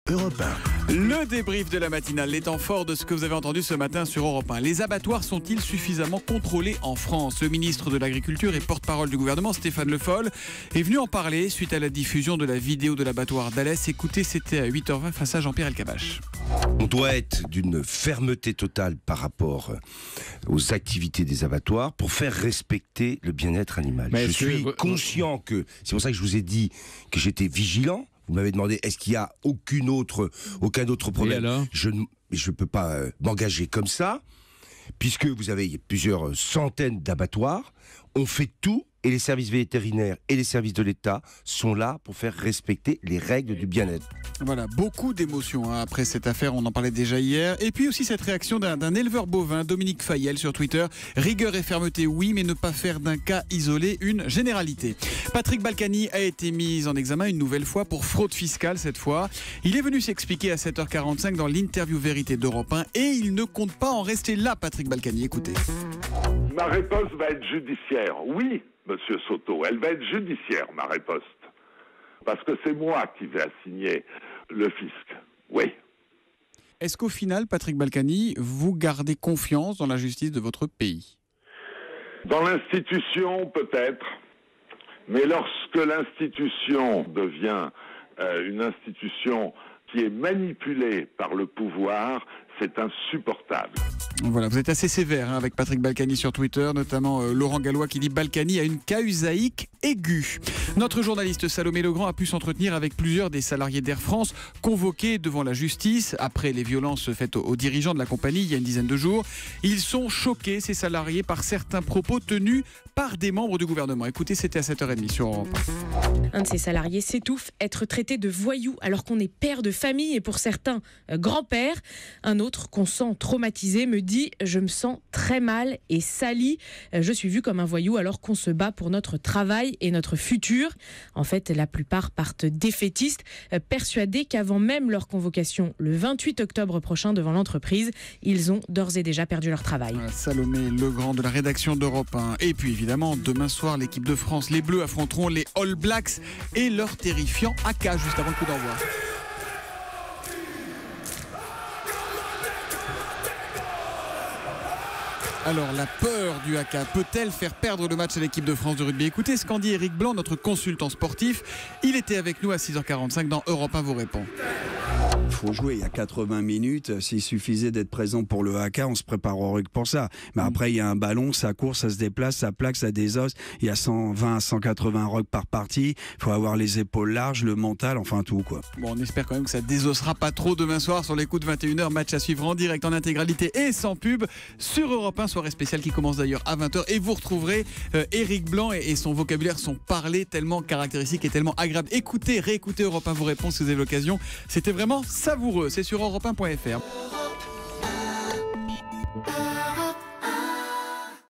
Europe 1. Le débrief de la matinale, les temps forts de ce que vous avez entendu ce matin sur Europe 1. Les abattoirs sont-ils suffisamment contrôlés en France ? Le ministre de l'Agriculture et porte-parole du gouvernement, Stéphane Le Foll, est venu en parler suite à la diffusion de la vidéo de l'abattoir d'Alès. Écoutez, c'était à 8h20 face à Jean-Pierre Elkabbach. On doit être d'une fermeté totale par rapport aux activités des abattoirs pour faire respecter le bien-être animal. Je suis conscient que, c'est pour ça que je vous ai dit que j'étais vigilant. Vous m'avez demandé, est-ce qu'il y a aucun autre problème ? Je ne peux pas m'engager comme ça, puisque vous avez plusieurs centaines d'abattoirs. On fait tout, et les services vétérinaires et les services de l'État sont là pour faire respecter les règles du bien-être. Voilà, beaucoup d'émotions après cette affaire, on en parlait déjà hier. Et puis aussi cette réaction d'un éleveur bovin, Dominique Fayel, sur Twitter. Rigueur et fermeté, oui, mais ne pas faire d'un cas isolé une généralité. Patrick Balkany a été mis en examen une nouvelle fois pour fraude fiscale cette fois. Il est venu s'expliquer à 7h45 dans l'interview Vérité d'Europe 1 et il ne compte pas en rester là, Patrick Balkany. Écoutez. Ma réponse va être judiciaire. Oui, monsieur Soto, elle va être judiciaire, ma réponse. Parce que c'est moi qui vais assigner le fisc. Oui. Est-ce qu'au final, Patrick Balkany, vous gardez confiance dans la justice de votre pays ? Dans l'institution, peut-être. Mais lorsque l'institution devient une institution qui est manipulée par le pouvoir, c'est insupportable. Voilà, vous êtes assez sévère avec Patrick Balkany sur Twitter, notamment Laurent Gallois qui dit Balkany a une cahusaïque aiguë. Notre journaliste Salomé Legrand a pu s'entretenir avec plusieurs des salariés d'Air France convoqués devant la justice après les violences faites aux dirigeants de la compagnie il y a une dizaine de jours. Ils sont choqués, ces salariés, par certains propos tenus par des membres du gouvernement. Écoutez, c'était à 7h30 sur Europe 1. Un de ces salariés s'étouffe, être traité de voyou alors qu'on est père de famille et pour certains grand-père. Un autre qu'on sent traumatisé me dit « Je me sens très mal et sali. Je suis vu comme un voyou alors qu'on se bat pour notre travail et notre futur. » En fait, la plupart partent défaitistes, persuadés qu'avant même leur convocation le 28 octobre prochain devant l'entreprise, ils ont d'ores et déjà perdu leur travail. Salomé Legrand de la rédaction d'Europe 1. Et puis évidemment, demain soir, l'équipe de France, les Bleus affronteront les All Blacks et leur terrifiant AK juste avant le coup d'envoi. Alors, la peur du haka peut-elle faire perdre le match à l'équipe de France de rugby ? Écoutez ce qu'en dit Éric Blanc, notre consultant sportif. Il était avec nous à 6h45 dans Europe 1 vous répond. Il faut jouer, il y a 80 minutes. S'il suffisait d'être présent pour le haka, on se prépare au rugby pour ça. Mais après, il y a un ballon, ça court, ça se déplace, ça plaque, ça désosse. Il y a 120 à 180 rugs par partie. Il faut avoir les épaules larges, le mental, enfin tout, quoi. Bon, on espère quand même que ça désossera pas trop demain soir sur les coups de 21h. Match à suivre en direct, en intégralité et sans pub sur Europe 1. Soirée spéciale qui commence d'ailleurs à 20h. Et vous retrouverez Éric Blanc et son vocabulaire, son parler tellement caractéristique et tellement agréable. Écoutez, réécoutez Europe 1 vous répond si vous avez l'occasion. C'était vraiment savoureux. C'est sur europe1.fr.